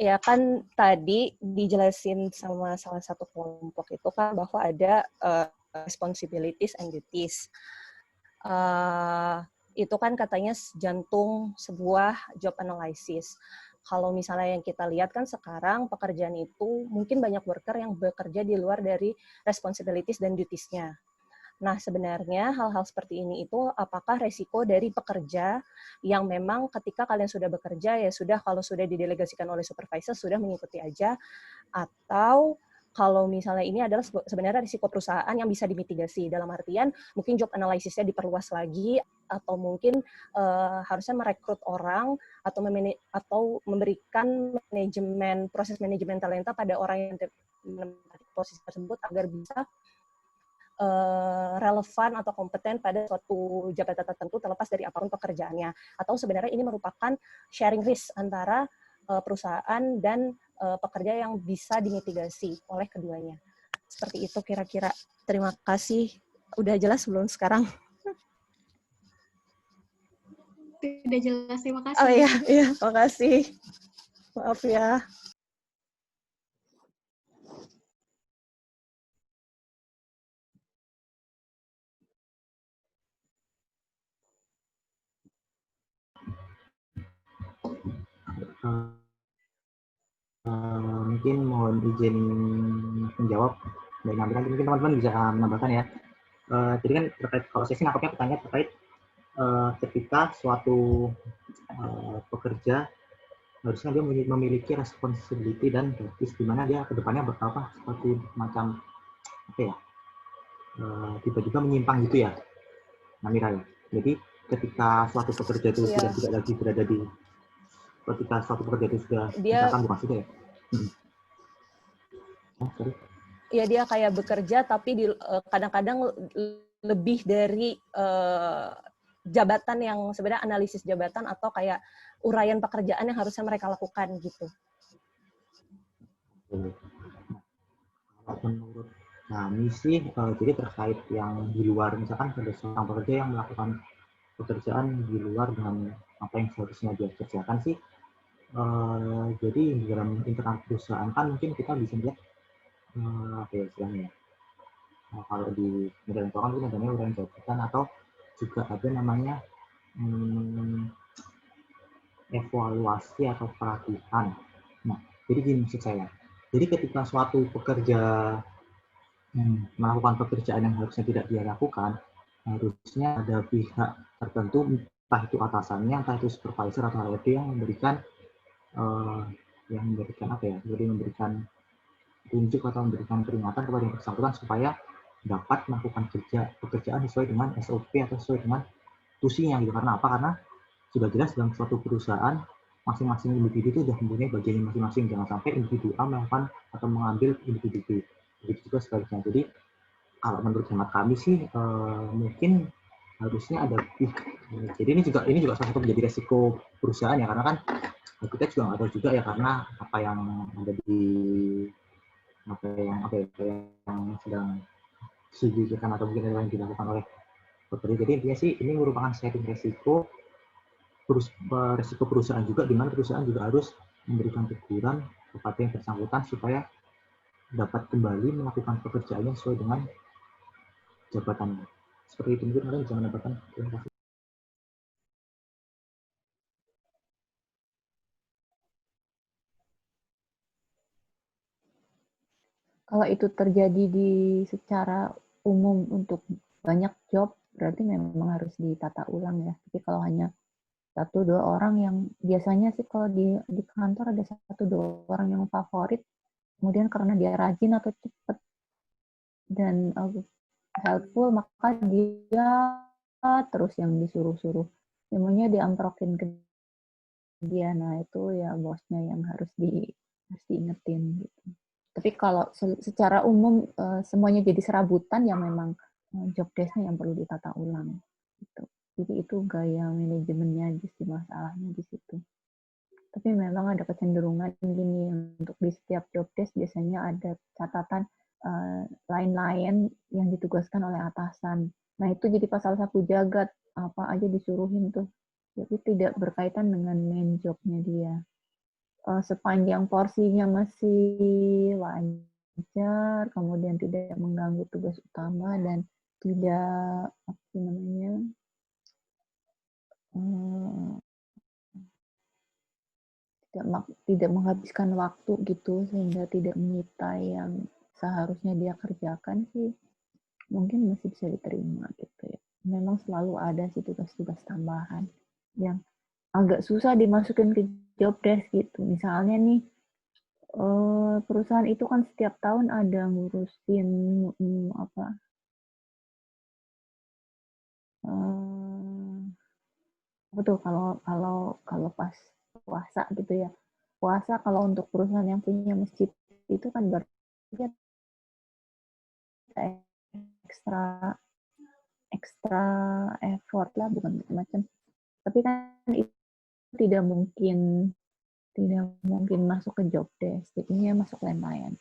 Speaker 11: Ya kan tadi dijelasin sama salah satu kelompok itu kan bahwa ada responsibilities and duties. Itu kan katanya jantung sebuah job analysis. Kalau misalnya yang kita lihat kan sekarang pekerjaan itu mungkin banyak worker yang bekerja di luar dari responsibilities dan duties-nya. Nah, sebenarnya hal-hal seperti ini itu apakah resiko dari pekerja yang memang ketika kalian sudah bekerja ya sudah, kalau sudah didelegasikan oleh supervisor sudah mengikuti aja, atau kalau misalnya ini adalah sebenarnya risiko perusahaan yang bisa dimitigasi, dalam artian mungkin job analysis-nya diperluas lagi, atau mungkin harusnya merekrut orang atau memberikan proses manajemen talenta pada orang yang menempati posisi tersebut agar bisa relevan atau kompeten pada suatu jabatan tertentu terlepas dari apapun pekerjaannya. Atau sebenarnya ini merupakan sharing risk antara perusahaan dan pekerja yang bisa dimitigasi oleh keduanya. Seperti itu kira-kira. Terima kasih. Udah jelas belum sekarang?
Speaker 1: Sudah jelas, terima kasih.
Speaker 11: Oh iya, makasih. Maaf ya.
Speaker 5: Mungkin mohon izin menjawab dari Nabila, mungkin teman-teman bisa menambahkan ya. Jadi kan terkait, kalau saya sih nangkapnya pertanyaan terkait ketika suatu pekerja harusnya dia memiliki responsibility dan duties di mana dia kedepannya berapa seperti macam apa ya, tiba-tiba menyimpang gitu ya, Namira ya. Jadi ketika suatu pekerja itu sudah tidak lagi berada di, ketika suatu pekerja itu sudah misalkan bukan sudah ya.
Speaker 11: Ya dia kayak bekerja tapi kadang-kadang lebih dari jabatan yang sebenarnya analisis jabatan atau kayak uraian pekerjaan yang harusnya mereka lakukan gitu.
Speaker 5: Menurut kami sih, jadi terkait yang di luar, misalkan ada seorang pekerja yang melakukan pekerjaan di luar dengan apa yang seharusnya dia kerjakan sih, jadi dalam internal perusahaan kan mungkin kita bisa melihat apa ya istilahnya, kalau di kementerian keuangan itu namanya uraian jabatan, atau juga ada namanya evaluasi atau pelatihan. Nah, jadi gini maksud saya. Jadi ketika suatu pekerja melakukan pekerjaan yang harusnya tidak dia lakukan, harusnya ada pihak tertentu, entah itu atasannya, entah itu supervisor atau HRD yang memberikan apa ya, jadi memberikan tunjuk atau memberikan peringatan kepada yang bersangkutan supaya dapat melakukan pekerjaan sesuai dengan SOP atau sesuai dengan tusinya gitu. Karena apa? Karena sudah jelas dalam suatu perusahaan masing-masing individu itu sudah mempunyai bagiannya masing-masing. Jangan sampai individu A melakukan atau mengambil individu B. Begitu juga sebaliknya. Jadi kalau menurut hemat kami sih mungkin harusnya ada lebih. Jadi ini juga salah satu menjadi resiko perusahaan ya, karena kan kita juga nggak tahu juga ya, karena apa yang ada di apa yang sedang disediakan atau mungkin yang dilakukan oleh pekerja. Jadi intinya sih ini merupakan sharing resiko perusahaan juga, di mana perusahaan juga harus memberikan teguran kepada yang bersangkutan supaya dapat kembali melakukan pekerjaannya sesuai dengan jabatannya. Seperti itu, mungkin kalian bisa menambahkan. Terima kasih.
Speaker 3: Kalau itu terjadi secara umum untuk banyak job, berarti memang harus ditata ulang ya. Tapi kalau hanya 1-2 orang yang biasanya sih kalau di kantor ada 1-2 orang yang favorit, kemudian karena dia rajin atau cepat dan helpful, maka dia terus yang disuruh-suruh. Semuanya diamprokin ke dia. Nah itu ya bosnya yang harus diingetin gitu. Tapi kalau secara umum semuanya jadi serabutan, ya memang job desk-nya yang perlu ditata ulang. Gitu. Jadi itu gaya manajemennya justru masalahnya di situ. Tapi memang ada kecenderungan gini, untuk di setiap job desk biasanya ada catatan lain-lain yang ditugaskan oleh atasan. Nah itu jadi pasal sapu jagat, apa aja disuruhin tuh. Jadi tidak berkaitan dengan main job-nya dia. Sepanjang porsinya masih wajar, kemudian tidak mengganggu tugas utama dan tidak tidak menghabiskan waktu gitu sehingga tidak menyita yang seharusnya dia kerjakan sih, mungkin masih bisa diterima gitu ya. Memang selalu ada sih tugas-tugas tambahan yang agak susah dimasukin ke job desk gitu. Misalnya nih, perusahaan itu kan setiap tahun ada ngurusin kalau pas puasa gitu ya. Puasa kalau untuk perusahaan yang punya masjid itu kan berarti extra effort lah, bukan macam-macam. Tapi kan itu tidak mungkin masuk ke job desk, jadinya masuk lain-lain.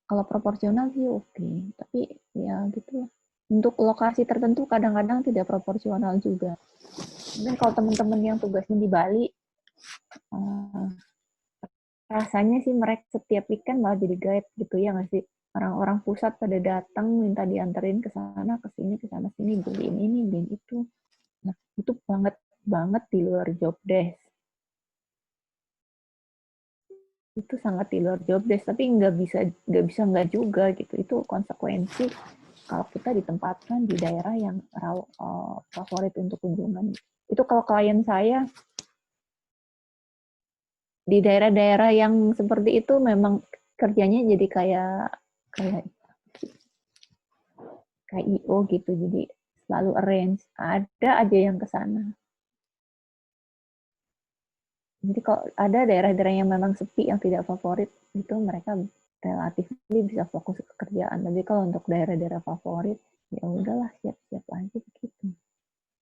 Speaker 3: Kalau proporsional sih oke, tapi ya gitu lah. Untuk lokasi tertentu kadang-kadang tidak proporsional juga. Mungkin kalau teman-teman yang tugasnya di Bali, rasanya sih mereka setiap weekend malah jadi guide gitu ya nggak sih? Orang-orang pusat pada datang minta dianterin ke sana, ke sini, ke sana sini, beliin ini, beliin itu. Nah, itu banget di luar job desk. Itu sangat di luar job desk, tapi nggak bisa nggak juga gitu. Itu konsekuensi kalau kita ditempatkan di daerah yang favorit untuk kunjungan. Itu kalau klien saya di daerah-daerah yang seperti itu memang kerjanya jadi kayak IO gitu, jadi selalu arrange, ada aja yang ke sana. Jadi kalau ada daerah-daerah yang memang sepi, yang tidak favorit, itu mereka relatif bisa fokus ke kerjaan. Tapi kalau untuk daerah-daerah favorit, ya udahlah siap-siap aja begitu.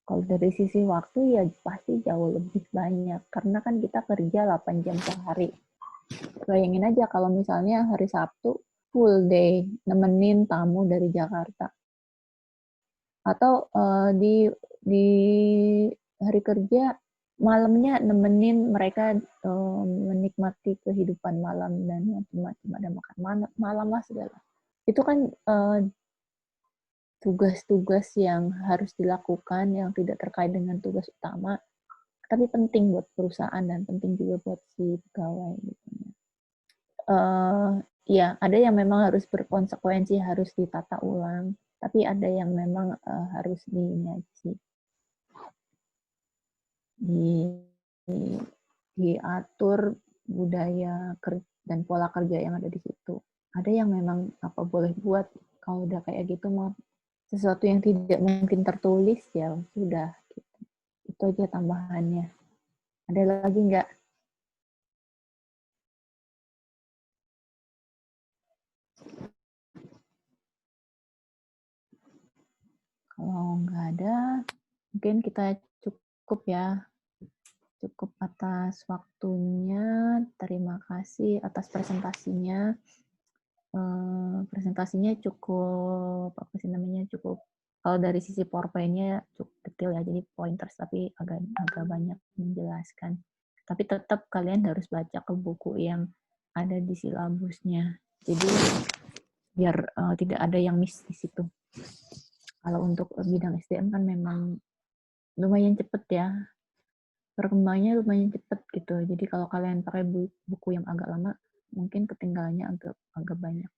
Speaker 3: Kalau dari sisi waktu ya pasti jauh lebih banyak, karena kan kita kerja 8 jam sehari. Bayangin aja kalau misalnya hari Sabtu full day nemenin tamu dari Jakarta, atau di hari kerja malamnya nemenin mereka menikmati kehidupan malam dan macam-macam, ada makan malam lah segala. Itu kan tugas-tugas yang harus dilakukan yang tidak terkait dengan tugas utama, tapi penting buat perusahaan dan penting juga buat si pegawai gitu. Ya, ada yang memang harus berkonsekuensi, harus ditata ulang, tapi ada yang memang harus diatur budaya dan pola kerja yang ada di situ. Ada yang memang boleh buat Kalau udah kayak gitu mah sesuatu yang tidak mungkin tertulis ya sudah. Gitu. Itu aja tambahannya. Ada lagi nggak? Kalau nggak ada, mungkin kita cukup ya. Cukup atas waktunya. Terima kasih atas presentasinya. Presentasinya cukup, apa sih namanya, cukup, kalau dari sisi PowerPoint-nya cukup detail ya, jadi pointers, tapi agak banyak menjelaskan. Tapi tetap kalian harus baca ke buku yang ada di silabusnya. Jadi biar tidak ada yang miss di situ. Kalau untuk bidang SDM kan memang lumayan cepet ya, perkembangannya lumayan cepet gitu. Jadi kalau kalian pakai buku yang agak lama, mungkin ketinggalannya agak banyak.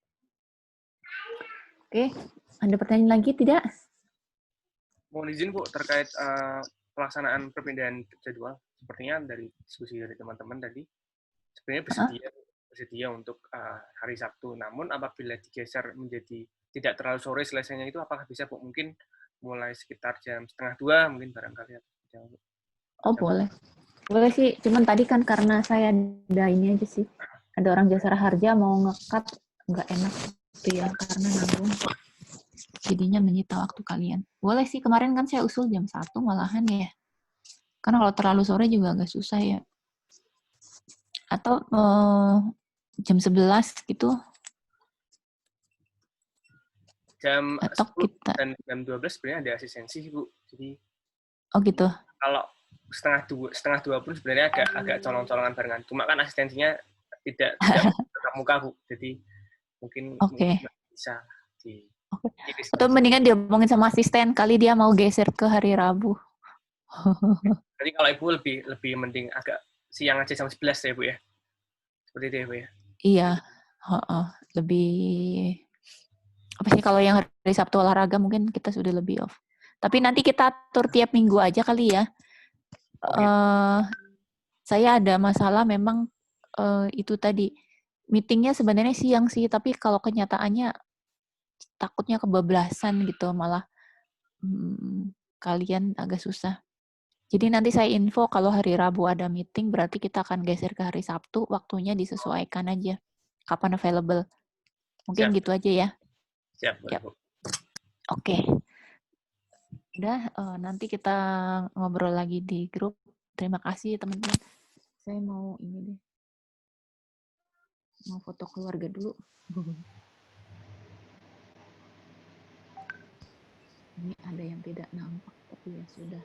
Speaker 3: Oke, ada pertanyaan lagi tidak?
Speaker 12: Mohon izin Bu, terkait pelaksanaan perpindahan jadwal. Sepertinya dari diskusi dari teman-teman tadi, sebenarnya bersedia untuk hari Sabtu. Namun apabila digeser menjadi tidak terlalu sore selesainya itu, apakah bisa Bu? Mungkin mulai sekitar jam 1:30 mungkin barangkali.
Speaker 3: Oh boleh. Boleh sih, cuman tadi kan karena saya ada ini aja sih. Ada orang Jasara Harja mau nge-cut, nggak enak gitu ya, karena nanggung. Jadinya menyita waktu kalian. Boleh sih, kemarin kan saya usul jam 1 malahan ya. Karena kalau terlalu sore juga agak susah ya. Atau jam 11 gitu.
Speaker 12: Jam
Speaker 3: atau
Speaker 12: 10
Speaker 3: kita
Speaker 12: dan jam 12 sebenarnya ada asistensi sih Bu. Jadi
Speaker 3: oh gitu.
Speaker 12: Kalau setengah dua pun sebenarnya agak colong-colongan barengan. Cuma kan asistensinya tidak tatap muka Bu. Jadi mungkin bisa di
Speaker 3: Atau mendingan diomongin sama asisten, kali dia mau geser ke hari Rabu.
Speaker 12: Jadi kalau Ibu lebih mending agak siang aja jam 11 ya Bu ya. Seperti itu ya Bu ya.
Speaker 3: Iya, lebih apa sih, kalau yang hari Sabtu olahraga mungkin kita sudah lebih off. Tapi nanti kita atur tiap minggu aja kali ya. Saya ada masalah memang itu tadi, meetingnya sebenarnya siang sih, tapi kalau kenyataannya takutnya kebablasan gitu, malah kalian agak susah. Jadi nanti saya info kalau hari Rabu ada meeting, berarti kita akan geser ke hari Sabtu, waktunya disesuaikan aja, kapan available. Mungkin gitu aja ya.
Speaker 12: Siap.
Speaker 3: Ya. Oke. Udah, nanti kita ngobrol lagi di grup. Terima kasih teman-teman. Saya mau ini deh. Mau foto keluarga dulu. Ini ada yang tidak nampak, tapi ya sudah.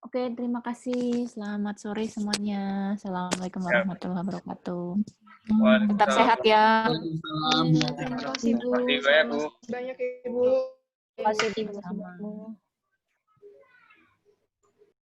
Speaker 3: Oke, terima kasih. Selamat sore semuanya. Assalamualaikum warahmatullahi wabarakatuh. Tetap sehat ya.
Speaker 1: Terima kasih Bu.
Speaker 12: Terima kasih Bu.
Speaker 1: Banyak Ibu.
Speaker 3: Terima kasih. Sama.